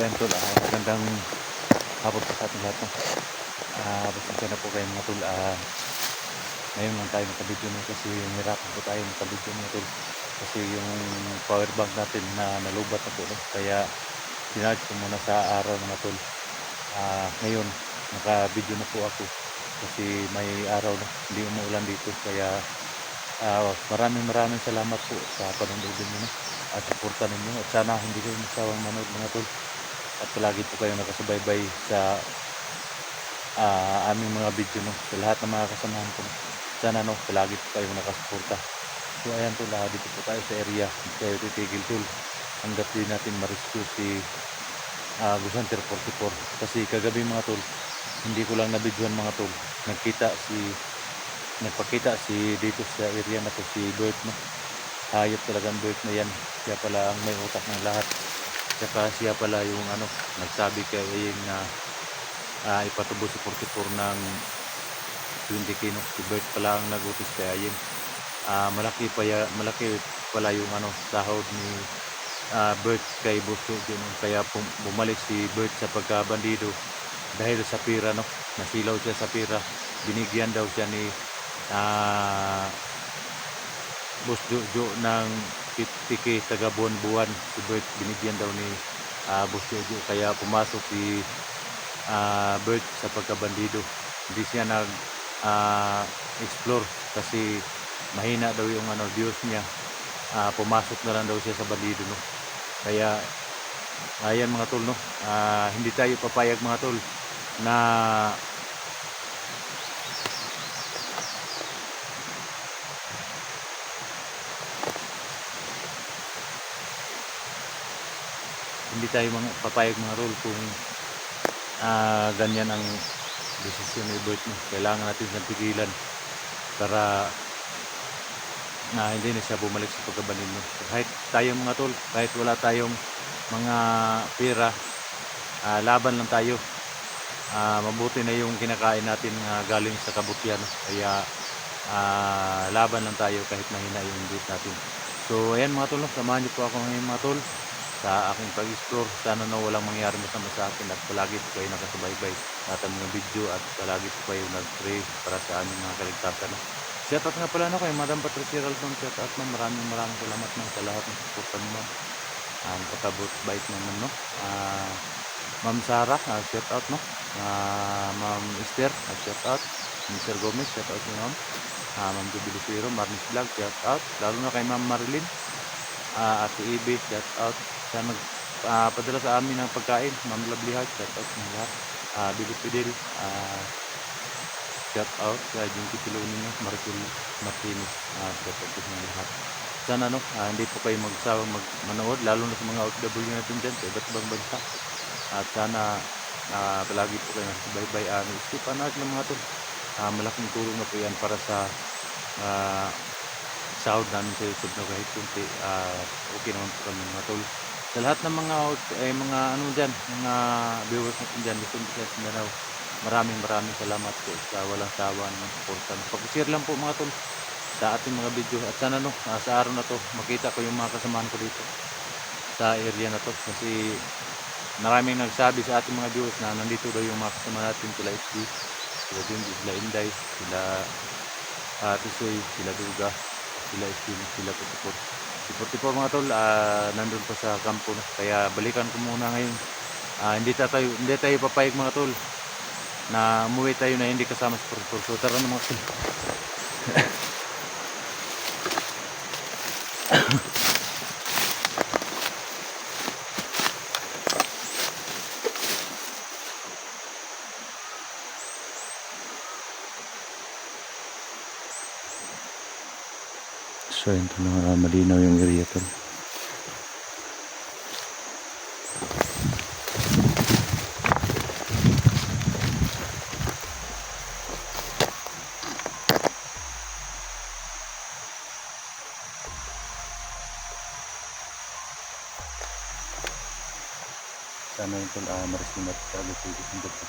ayan tol, magandang hapon po sa ating lahat. No? Pasensya na po kayo mga tol. Ngayon lang tayo nakabidyo no? Kasi nahirapan po tayo nakabidyo mga tol. Kasi yung power bank natin na nalubat na po. No? Kaya sinarge ko muna sa araw mga tol. Ngayon nakabidyo na po ako. Kasi may araw na hindi umuulan dito. Kaya maraming salamat po sa panonood niyo no? At suporta ninyo. At sana hindi kayo masawang manood mga tol. At palagi po kayo nakasubaybay sa aming mga video no, sa lahat ng mga kasamahan ko. Sana no, palagi po kayo nakasuporta. So ayan tol, dito po tayo sa area. Hindi tayo titigil tol hanggat din natin ma-rescue si Gusanter 44. Kasi kagabi mga tol, hindi ko lang nabidyohan mga tol. Nagpakita si dito sa area na to si Bert no. Hayop talagang Bert na yan. Siya pala ang may utak ng lahat. Saka siya pala yung nagsabi kay Ayeng na ipatubo si 44 ng 20 kino. Si Bert pala ang nagutos kay Ayeng. Malaki pala yung sahod ni Bert kay Bosso. Kaya bumalik si Bert sa pagkabandido dahil sa pira no. Nasilaw siya sa pira. Binigyan daw siya ni Boss Jojo ng 50k taga buwan-buwan. Si Bert binigyan daw ni Boss Jojo, kaya pumasok si Bert sa pagkabandido. Hindi siya nag explore kasi mahina daw yung views niya. Pumasok na lang daw siya sa bandido no. Kaya ayan mga tol no, hindi tayo papayag mga tol na papayag mga tol kung ganyan ang desisyon ni Bert no. Kailangan natin siyang pigilan para hindi na siya bumalik sa pagkabandido no. Kahit tayong mga tol, kahit wala tayong mga pera, laban lang tayo. Mabuti na yung kinakain natin galing sa kabutihan no. Kaya laban lang tayo kahit mahina yung bait natin. So ayan mga tol no, samahan niyo po ako ngayon mga tol sa aking pag-explore. Sana na walang mangyari masama sa akin at palagi po kayo nakasubaybay sa ating mga video at palagi po kayo nag-pray para sa aming mga kaligtasan. Shout out nga pala no kay Madam Patricia Raldon. Shout out ma'am, maraming salamat ma'am sa lahat ng suportan mo. Patabot bait naman no. Ma'am Sarah, shout out no. Ma'am Esther, shout out. Mr. Gomez, shout out ma'am. Ma'am Jubilee Siro, Marnis Vlog, shout out. Lalo na kay Ma'am Marilyn. Ate Ibe, shout out. Siya nagpadala sa amin ng pagkain. Ma'am Lovely Heart, shout out sa lahat. Billy Fidel, shout out. Jinky Pilonino, Maricel Martinez, shout out sa lahat. Sana no, hindi po kayo magsawang manood, lalo na sa mga OFW natin dyan sa iba't ibang bansa. At sana palagi po kayo nasubaybay. Skip anak ng mga tol. Malaking tulong na po yan para sa sahod namin sa YouTube na kahit kunti. Okay naman po kami mga tol. Sa lahat ng mga dyan, mga viewers natin dyan, Luzon, Visayas, Mindanao, maraming salamat po sa walang sawa ng suporta. Pag-share lang po mga tol sa ating mga video. At sana no, sa araw na to makita ko yung mga kasamahan ko dito sa area na to. Kasi maraming nagsabi sa ating mga viewers na nandito daw yung mga kasama natin, sila HD, sila Jimby, sila Inday, sila Tisoy, sila Duga, sila Estin, sila Putipot. Si Putipot mga tol, nandun pa sa kampo no? Kaya balikan ko muna ngayon. Hindi tayo papayag mga tol na umuwi tayo na hindi kasama sa Putipot. So tara na mga tol. So yun to na malinaw yung area to. Sana yun to marisinat sa agad yung dito.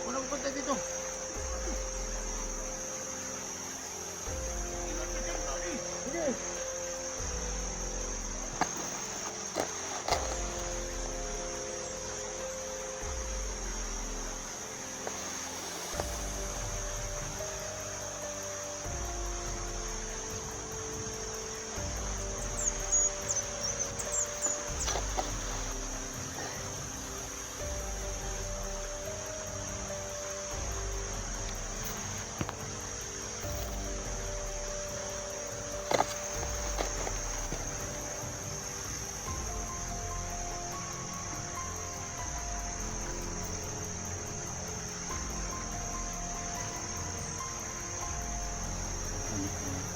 Walang punta dito. Sige.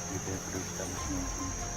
Dito yung produce tapos